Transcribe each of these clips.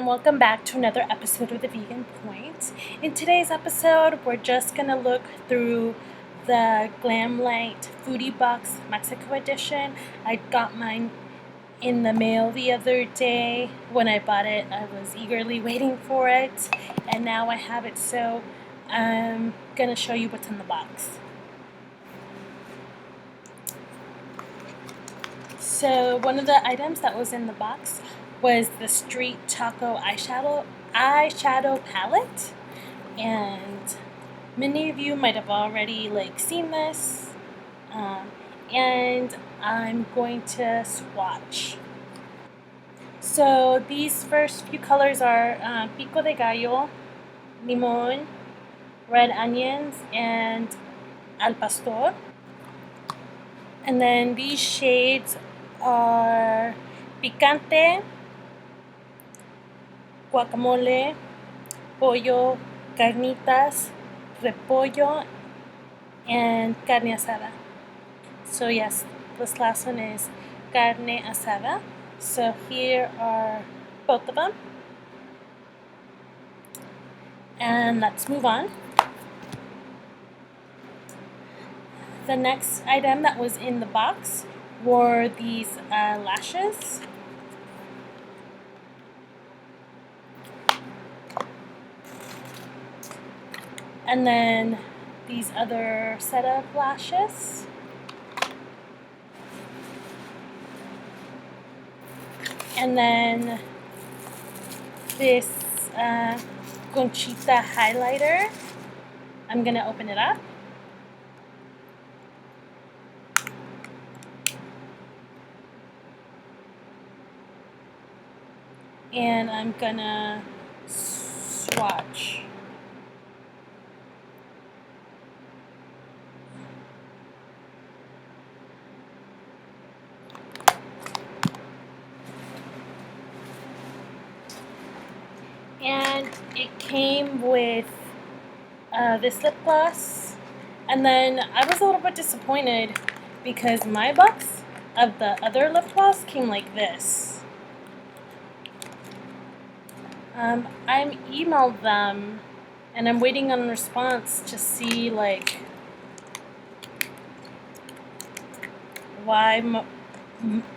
and welcome back to another episode of The Vegan Point. In today's episode, we're just going to look through the Glam Lite Foodie Box Mexico edition. I got mine in the mail the other day. When I bought it, I was eagerly waiting for it, and now I have it, so I'm going to show you what's in the box. So one of the items that was in the box was the Street Taco eyeshadow palette, and many of you might have already seen this, and I'm going to swatch. So these first few colors are Pico de Gallo, Limon, Red Onions, and Al Pastor. And then these shades are Picante, Guacamole, Pollo, Carnitas, Repollo, and Carne Asada. So yes, this last one is Carne Asada. So here are both of them. And let's move on. The next item that was in the box were these lashes. And then these other set of lashes. And then this Conchita highlighter. I'm going to open it up. And I'm gonna swatch. And it came with this lip gloss, and then I was a little bit disappointed because my box of the other lip gloss came like this. I emailed them, and I'm waiting on a response to see why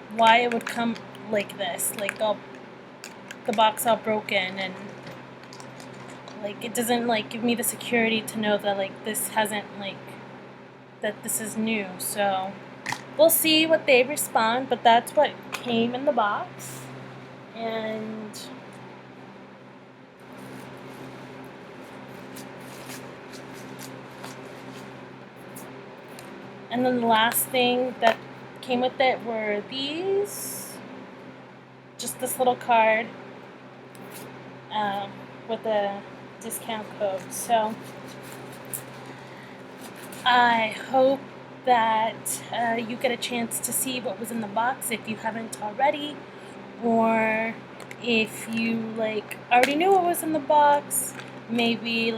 it would come like this, the box all broken, and it doesn't give me the security to know that this hasn't that this is new. So we'll see what they respond, but that's what came in the box. And then the last thing that came with it were these, just this little card with a discount code. So I hope that you get a chance to see what was in the box if you haven't already, or if you already knew what was in the box, maybe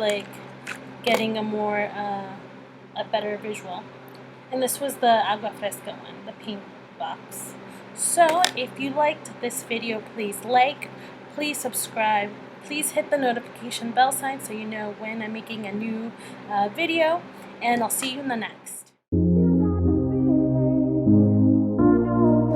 getting a better visual. And this was the Agua Fresca one, the pink box. So if you liked this video, please please subscribe, please hit the notification bell sign so you know when I'm making a new video, and I'll see you in the next.